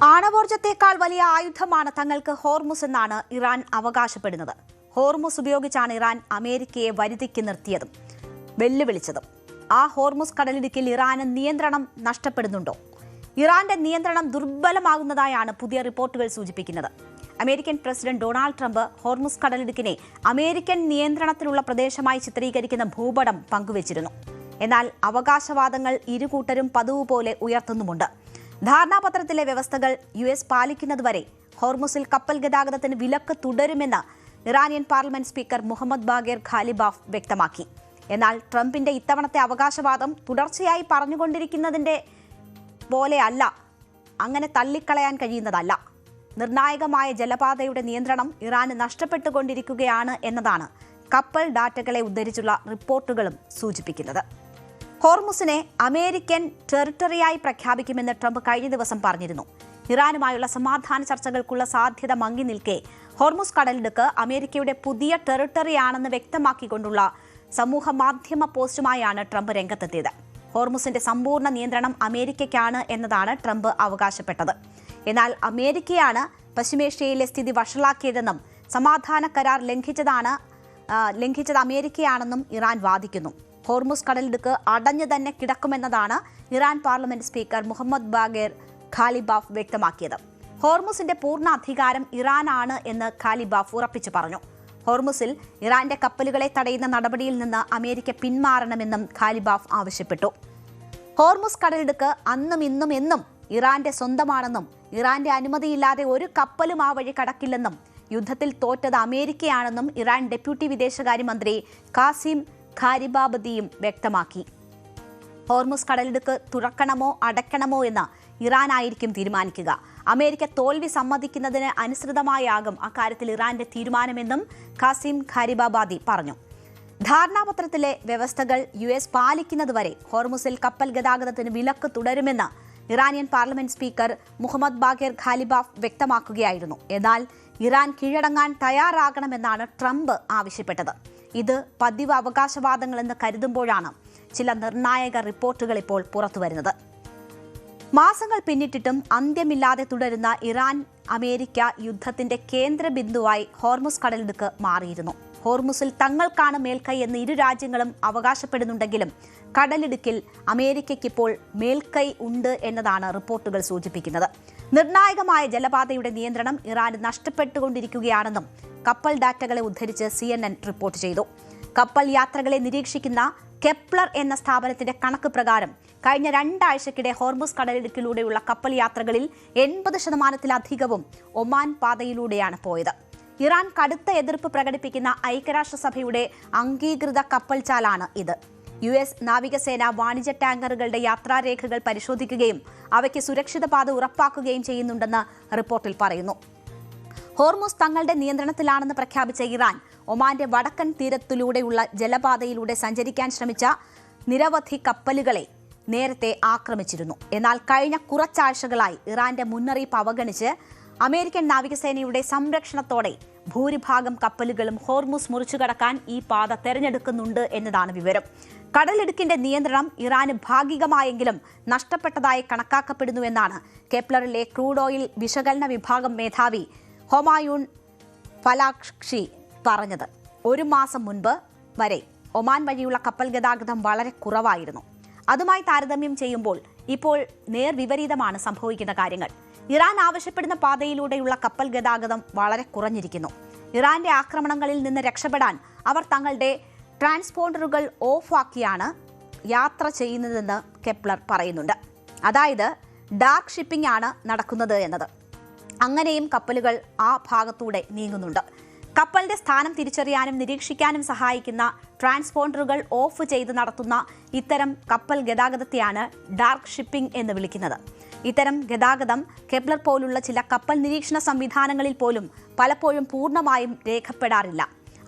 ആണവോർജ്ജത്തേക്കാൾ വലിയ ആയുധമാണ് തങ്ങൾക്ക് ഹോർമുസ് എന്നാണ് ഇറാൻ അവകാശപ്പെടുന്നത്. ഹോർമുസ് ഉപയോഗിച്ചാണ് ഇറാൻ അമേരിക്കയെ വരുതിക്ക് നിർത്തിയതും വെല്ലുവിളിച്ചതും. ആ ഹോർമുസ് കടലിടുക്കിൽ ഇറാന് നിയന്ത്രണം നഷ്ടപ്പെടുന്നുണ്ടോ? ഇറാന്റെ നിയന്ത്രണം ദുർബലമാകുന്നതായാണ് പുതിയ റിപ്പോർട്ടുകൾ സൂചിപ്പിക്കുന്നത്. American president Donald Trump Hormuz കടലിടുക്കിനെ അമേരിക്കൻ നിയന്ത്രണത്തിലുള്ള പ്രദേശമായി ചിത്രീകരിക്കുന്ന ഭൂപടം പങ്കുവച്ചിരുന്നു. എന്നാൽ അവകാശവാദങ്ങൾ ഇരുകൂട്ടരും പതിവ് പോലെ ഉയർത്തുന്നുമുണ്ട്. ധാരണാപത്രത്തിലെ വ്യവസ്ഥകൾ US പാലിക്കുന്നതുവരെ ഹോർമുസിൽ കപ്പൽ ഗതാഗതത്തിന് വിലക്ക് തുടരുമെന്ന് Iranian parliament speaker Mohammad Bagher Ghalibaf വ്യക്തമാക്കി. എന്നാൽ ട്രംപിന്റെ ഇത്തവണത്തെ അവകാശവാദം തുടർച്ചയായി പറഞ്ഞുകൊണ്ടിരിക്കുന്നതിന്റെ പോലെയല്ല, അങ്ങനെ തള്ളിക്കളയാൻ കഴിയുന്നതല്ല. നിർണായകമായ ജലപാതയുടെ നിയന്ത്രണം ഇറാന് നഷ്ടപ്പെട്ടുകൊണ്ടിരിക്കുകയാണ് എന്നതാണ് കപ്പൽ ഡാറ്റകളെ ഉദ്ധരിച്ചുള്ള റിപ്പോർട്ടുകളും സൂചിപ്പിക്കുന്നത്. ഹോർമുസിനെ അമേരിക്കൻ ടെറിട്ടറിയായി പ്രഖ്യാപിക്കുമെന്ന് ട്രംപ് കഴിഞ്ഞ ദിവസം പറഞ്ഞിരുന്നു. ഇറാനുമായുള്ള സമാധാന ചർച്ചകൾക്കുള്ള സാധ്യത മങ്ങി നിൽക്കെ ഹോർമുസ് കടലിടുക്ക് അമേരിക്കയുടെ പുതിയ ടെറിട്ടറിയാണെന്ന് വ്യക്തമാക്കിക്കൊണ്ടുള്ള സമൂഹ മാധ്യമ പോസ്റ്റുമായാണ് ട്രംപ് രംഗത്തെത്തിയത്. ഹോർമുസിന്റെ സമ്പൂർണ്ണ നിയന്ത്രണം അമേരിക്കയ്ക്കാണ് എന്നതാണ് ട്രംപ് അവകാശപ്പെട്ടത്. എന്നാൽ അമേരിക്കയാണ് പശ്ചിമേഷ്യയിലെ സ്ഥിതി വഷളാക്കിയതെന്നും സമാധാന കരാർ ലംഘിച്ചത് അമേരിക്കയാണെന്നും ഇറാൻ വാദിക്കുന്നു. ഹോർമുസ് കടലിടുക്ക് അടഞ്ഞു തന്നെ കിടക്കുമെന്നതാണ് Iran parliament speaker Mohammad Bagher Ghalibaf വ്യക്തമാക്കിയത്. ഹോർമുസിന്റെ പൂർണ്ണ അധികാരം ഇറാനാണ് എന്ന് ഖാലിബാഫ് ഉറപ്പിച്ചു പറഞ്ഞു. ഹോർമുസിൽ ഇറാന്റെ കപ്പലുകളെ തടയുന്ന നടപടിയിൽ നിന്ന് അമേരിക്ക പിന്മാറണമെന്നും ഖാലിബാഫ് ആവശ്യപ്പെട്ടു. ഹോർമുസ് കടലിടുക്ക് അന്നും ഇന്നും എന്നും ഇറാന്റെ സ്വന്തമാണെന്നും ഇറാന്റെ അനുമതിയില്ലാതെ ഒരു കപ്പലും ആ വഴി കടക്കില്ലെന്നും യുദ്ധത്തിൽ തോറ്റത് അമേരിക്കയാണെന്നും ഇറാൻ ഡെപ്യൂട്ടി വിദേശകാര്യമന്ത്രി കാസിം ഖാരിബാബദിയും വ്യക്തമാക്കി. ഹോർമുസ് കടലിടുക്ക് തുറക്കണമോ അടയ്ക്കണമോ എന്ന് ഇറാനായിരിക്കും തീരുമാനിക്കുക. അമേരിക്ക തോൽവി സമ്മതിക്കുന്നതിന് അനുസൃതമായാകും അക്കാര്യത്തിൽ ഇറാന്റെ തീരുമാനമെന്നും കാസിം ഖാരിബാബാദി പറഞ്ഞു. ധാരണാപത്രത്തിലെ വ്യവസ്ഥകൾ US പാലിക്കുന്നതുവരെ ഹോർമുസിൽ കപ്പൽ ഗതാഗതത്തിന് വിലക്ക് തുടരുമെന്ന് Iranian parliament speaker Mohammad Bagher Ghalibaf വ്യക്തമാക്കുകയായിരുന്നു. എന്നാൽ ഇറാൻ കീഴടങ്ങാൻ തയ്യാറാകണമെന്നാണ് ട്രംപ് ആവശ്യപ്പെട്ടത്. ഇത് പതിവ് അവകാശവാദങ്ങളെന്ന് കരുതുമ്പോഴാണ് ചില നിർണായക റിപ്പോർട്ടുകൾ ഇപ്പോൾ പുറത്തുവരുന്നത്. മാസങ്ങൾ പിന്നിട്ടിട്ടും അന്ത്യമില്ലാതെ തുടരുന്ന ഇറാൻ അമേരിക്ക യുദ്ധത്തിന്റെ കേന്ദ്ര ബിന്ദുവായി ഹോർമുസ് കടലിടുക്ക് മാറിയിരുന്നു. ഹോർമുസിൽ തങ്ങൾക്കാണ് മേൽക്കൈ എന്ന് ഇരു രാജ്യങ്ങളും അവകാശപ്പെടുന്നുണ്ടെങ്കിലും കടലിടുക്കിൽ അമേരിക്കയ്ക്കിപ്പോൾ മേൽക്കൈ ഉണ്ട് എന്നതാണ് റിപ്പോർട്ടുകൾ സൂചിപ്പിക്കുന്നത്. നിർണായകമായ ജലപാതയുടെ നിയന്ത്രണം ഇറാന് നഷ്ടപ്പെട്ടുകൊണ്ടിരിക്കുകയാണെന്നും കപ്പൽ ഡാറ്റകളെ ഉദ്ധരിച്ച് CNN റിപ്പോർട്ട് ചെയ്തു. കപ്പൽ യാത്രകളെ നിരീക്ഷിക്കുന്ന കെപ്ലർ എന്ന സ്ഥാപനത്തിന്റെ കണക്ക് പ്രകാരം കഴിഞ്ഞ 2 ആഴ്ചക്കിടെ ഹോർമുസ് കടലിടുക്കിലൂടെയുള്ള കപ്പൽ യാത്രകളിൽ 80% ഒമാൻ പാതയിലൂടെയാണ് പോയത്. ഇറാൻ കടുത്ത എതിർപ്പ് പ്രകടിപ്പിക്കുന്ന ഐക്യരാഷ്ട്രസഭയുടെ അംഗീകൃത കപ്പൽചാലാണ് ഇത്. US നാവികസേന വാണിജ്യ ടാങ്കറുകളുടെ യാത്രാരേഖകൾ പരിശോധിക്കുകയും അവയ്ക്ക് സുരക്ഷിത പാത ഉറപ്പാക്കുകയും ചെയ്യുന്നുണ്ടെന്ന് റിപ്പോർട്ടിൽ പറയുന്നു. ഹോർമുസ് തങ്ങളുടെ നിയന്ത്രണത്തിലാണെന്ന് പ്രഖ്യാപിച്ച ഇറാൻ ഒമാന്റെ വടക്കൻ തീരത്തിലൂടെയുള്ള ജലപാതയിലൂടെ സഞ്ചരിക്കാൻ ശ്രമിച്ച നിരവധി കപ്പലുകളെ നേരത്തെ ആക്രമിച്ചിരുന്നു. എന്നാൽ കഴിഞ്ഞ കുറച്ചാഴ്ചകളായി ഇറാന്റെ മുന്നറിയിപ്പ് അവഗണിച്ച് അമേരിക്കൻ നാവികസേനയുടെ സംരക്ഷണത്തോടെ ഭൂരിഭാഗം കപ്പലുകളും ഹോർമുസ് മുറിച്ചുകടക്കാൻ ഈ പാത തെരഞ്ഞെടുക്കുന്നുണ്ട് എന്നതാണ് വിവരം. കടലിടുക്കിന്റെ നിയന്ത്രണം ഇറാന് ഭാഗികമായെങ്കിലും നഷ്ടപ്പെട്ടതായി കണക്കാക്കപ്പെടുന്നുവെന്നാണ് കെപ്ലറിലെ ക്രൂഡ് ഓയിൽ വിശകലന വിഭാഗം മേധാവി ഹൊമായൂൺ ഫലാക്ഷി പറഞ്ഞത്. 1 മാസം മുൻപ് വരെ ഒമാൻ വഴിയുള്ള കപ്പൽ ഗതാഗതം വളരെ കുറവായിരുന്നു. അതുമായി താരതമ്യം ചെയ്യുമ്പോൾ ഇപ്പോൾ നേർവിപരീതമാണ് സംഭവിക്കുന്ന കാര്യങ്ങൾ. ഇറാൻ ആവശ്യപ്പെടുന്ന പാതയിലൂടെയുള്ള കപ്പൽ ഗതാഗതം വളരെ കുറഞ്ഞിരിക്കുന്നു. ഇറാന്റെ ആക്രമണങ്ങളിൽ നിന്ന് രക്ഷപ്പെടാൻ അവർ തങ്ങളുടെ ട്രാൻസ്പോണ്ടറുകൾ ഓഫാക്കിയാണ് യാത്ര ചെയ്യുന്നതെന്ന് കെപ്ലർ പറയുന്നുണ്ട്. അതായത് ഡാർക്ക് ഷിപ്പിംഗ് ആണ് നടക്കുന്നത് എന്നത്. അങ്ങനെയും കപ്പലുകൾ ആ ഭാഗത്തൂടെ നീങ്ങുന്നുണ്ട്. കപ്പലിന്റെ സ്ഥാനം തിരിച്ചറിയാനും നിരീക്ഷിക്കാനും സഹായിക്കുന്ന ട്രാൻസ്പോണ്ടറുകൾ ഓഫ് ചെയ്ത് നടത്തുന്ന ഇത്തരം കപ്പൽ ഗതാഗതത്തെയാണ് ഡാർക്ക് ഷിപ്പിംഗ് എന്ന് വിളിക്കുന്നത്. ഇത്തരം ഗതാഗതം കെപ്ലർ പോലുള്ള ചില കപ്പൽ നിരീക്ഷണ സംവിധാനങ്ങളിൽ പോലും പലപ്പോഴും പൂർണ്ണമായും രേഖപ്പെടാറില്ല.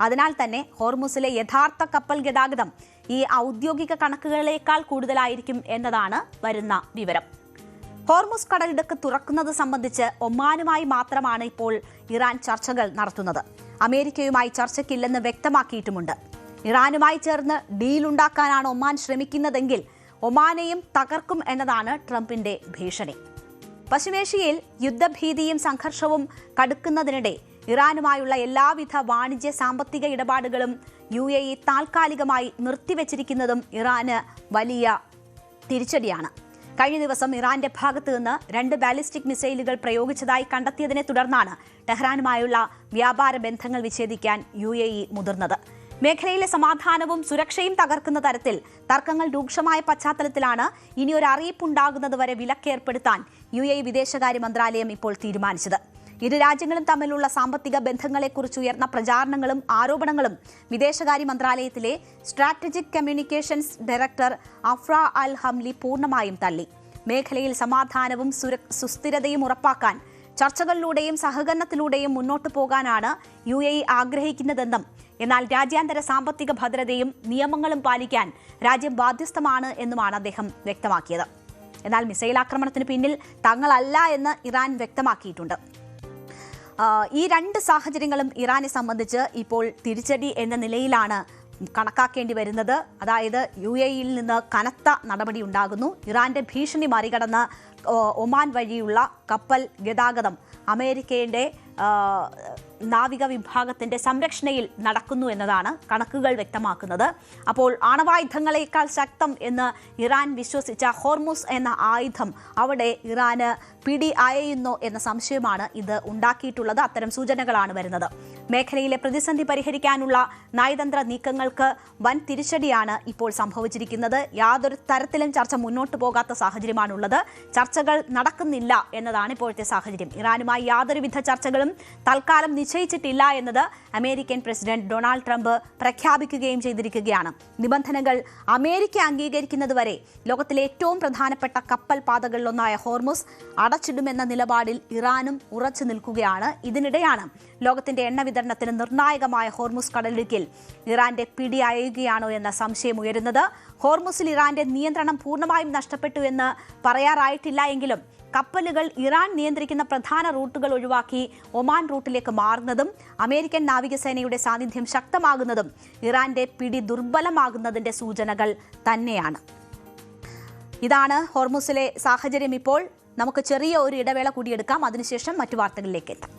അതിനാൽ തന്നെ ഹോർമുസിലെ യഥാർത്ഥ കപ്പൽ ഗതാഗതം ഈ ഔദ്യോഗിക കണക്കുകളേക്കാൾ കൂടുതലായിരിക്കും എന്നതാണ് വരുന്ന വിവരം. ഹോർമുസ് കടലിടുക്ക് തുറക്കുന്നത് സംബന്ധിച്ച് ഒമാനുമായി മാത്രമാണ് ഇപ്പോൾ ഇറാൻ ചർച്ചകൾ നടത്തുന്നത്. അമേരിക്കയുമായി ചർച്ചയ്ക്കില്ലെന്ന് വ്യക്തമാക്കിയിട്ടുമുണ്ട്. ഇറാനുമായി ചേർന്ന് ഡീലുണ്ടാക്കാനാണ് ഒമാൻ ശ്രമിക്കുന്നതെങ്കിൽ ഒമാനെയും തകർക്കും എന്നതാണ് ട്രംപിന്റെ ഭീഷണി. പശ്ചിമേഷ്യയിൽ യുദ്ധഭീതിയും സംഘർഷവും കടുക്കുന്നതിനിടെ ഇറാനുമായുള്ള എല്ലാവിധ വാണിജ്യ സാമ്പത്തിക ഇടപാടുകളും UAE താൽക്കാലികമായി നിർത്തിവച്ചിരിക്കുന്നതും ഇറാന് വലിയ തിരിച്ചടിയാണ്. കഴിഞ്ഞ ദിവസം ഇറാന്റെ ഭാഗത്തു നിന്ന് 2 ബാലിസ്റ്റിക് മിസൈലുകൾ പ്രയോഗിച്ചതായി കണ്ടെത്തിയതിനെ തുടർന്നാണ് ടെഹ്റാനുമായുള്ള വ്യാപാര ബന്ധങ്ങൾ വിച്ഛേദിക്കാൻ UAE മുതിർന്നത്. മേഖലയിലെ സമാധാനവും സുരക്ഷയും തകർക്കുന്ന തരത്തിൽ തർക്കങ്ങൾ രൂക്ഷമായ പശ്ചാത്തലത്തിലാണ് ഇനിയൊരു അറിയിപ്പുണ്ടാകുന്നതുവരെ വിലക്കേർപ്പെടുത്താൻ UAE വിദേശകാര്യ മന്ത്രാലയം ഇപ്പോൾ തീരുമാനിച്ചത്. ഇരു രാജ്യങ്ങളും തമ്മിലുള്ള സാമ്പത്തിക ബന്ധങ്ങളെക്കുറിച്ച് ഉയർന്ന പ്രചാരണങ്ങളും ആരോപണങ്ങളും വിദേശകാര്യ മന്ത്രാലയത്തിലെ സ്ട്രാറ്റജിക് കമ്മ്യൂണിക്കേഷൻസ് ഡയറക്ടർ അഫ്ര അൽ ഹംലി പൂർണ്ണമായും തള്ളി. മേഖലയിൽ സമാധാനവും സുസ്ഥിരതയും ഉറപ്പാക്കാൻ ചർച്ചകളിലൂടെയും സഹകരണത്തിലൂടെയും മുന്നോട്ടു പോകാനാണ് UAE ആഗ്രഹിക്കുന്നതെന്നും എന്നാൽ രാജ്യാന്തര സാമ്പത്തിക ഭദ്രതയും നിയമങ്ങളും പാലിക്കാൻ രാജ്യം ബാധ്യസ്ഥമാണ് എന്നുമാണ് അദ്ദേഹം വ്യക്തമാക്കിയത്. എന്നാൽ മിസൈൽ ആക്രമണത്തിന് പിന്നിൽ തങ്ങളല്ല എന്ന് ഇറാൻ വ്യക്തമാക്കിയിട്ടുണ്ട്. ഈ 2 സാഹചര്യങ്ങളും ഇറാനെ സംബന്ധിച്ച് ഇപ്പോൾ തിരിച്ചടി എന്ന നിലയിലാണ് കണക്കാക്കേണ്ടി വരുന്നത്. അതായത് UAEയിൽ നിന്ന് കനത്ത നടപടി ഉണ്ടാകുന്നു. ഇറാന്റെ ഭീഷണി മറികടന്ന് ഒമാൻ വഴിയുള്ള കപ്പൽ ഗതാഗതം അമേരിക്കയുടെ നാവിക വിഭാഗത്തിന്റെ സംരക്ഷണയിൽ നടക്കുന്നു എന്നതാണ് കണക്കുകൾ വ്യക്തമാക്കുന്നത്. അപ്പോൾ ആണവായുധങ്ങളെക്കാൾ ശക്തം എന്ന് ഇറാൻ വിശ്വസിച്ച ഹോർമുസ് എന്ന ആയുധം അവിടെ ഇറാന് പിടി അയയുന്നു എന്ന സംശയമാണ് ഇത് ഉണ്ടാക്കിയിട്ടുള്ളത്. അത്തരം സൂചനകളാണ് വരുന്നത്. മേഖലയിലെ പ്രതിസന്ധി പരിഹരിക്കാനുള്ള നയതന്ത്ര നീക്കങ്ങൾക്ക് വൻ തിരിച്ചടിയാണ് ഇപ്പോൾ സംഭവിച്ചിരിക്കുന്നത്. യാതൊരു തരത്തിലും ചർച്ച മുന്നോട്ട് പോകാത്ത സാഹചര്യമാണുള്ളത്. ചർച്ചകൾ നടക്കുന്നില്ല എന്നതാണ് ഇപ്പോഴത്തെ സാഹചര്യം. ഇറാനുമായി യാതൊരുവിധ ചർച്ചകളും തൽക്കാലം നിശ്ചയിച്ചിട്ടില്ല എന്നത് അമേരിക്കൻ പ്രസിഡന്റ് ഡൊണാൾഡ് ട്രംപ് പ്രഖ്യാപിക്കുകയും ചെയ്തിരിക്കുകയാണ്. നിബന്ധനകൾ അമേരിക്ക അംഗീകരിക്കുന്നതുവരെ ലോകത്തിലെ ഏറ്റവും പ്രധാനപ്പെട്ട കപ്പൽ പാതകളിലൊന്നായ ഹോർമുസ് അടച്ചിടുമെന്ന നിലപാടിൽ ഇറാനും ഉറച്ചു നിൽക്കുകയാണ്. ഇതിനിടെയാണ് ലോകത്തിന്റെ എണ്ണ വിതരണത്തിന് നിർണായകമായ ഹോർമുസ് കടലിടുക്കിൽ ഇറാന്റെ പിടി അയയുകയാണോ എന്ന സംശയം ഉയരുന്നത്. ഹോർമുസിൽ ഇറാന്റെ നിയന്ത്രണം പൂർണ്ണമായും നഷ്ടപ്പെട്ടു എന്ന് പറയാറായിട്ടില്ല എങ്കിലും കപ്പലുകൾ ഇറാൻ നിയന്ത്രിക്കുന്ന പ്രധാന റൂട്ടുകൾ ഒഴിവാക്കി ഒമാൻ റൂട്ടിലേക്ക് മാറുന്നതും അമേരിക്കൻ നാവികസേനയുടെ സാന്നിധ്യം ശക്തമാകുന്നതും ഇറാന്റെ പിടി ദുർബലമാകുന്നതിന്റെ സൂചനകൾ തന്നെയാണ്. ഇതാണ് ഹോർമുസിലെ സാഹചര്യം. ഇപ്പോൾ നമുക്ക് ചെറിയ ഒരു ഇടവേള കൂടി എടുക്കാം. അതിനുശേഷം മറ്റു വാർത്തകളിലേക്ക് എത്താം.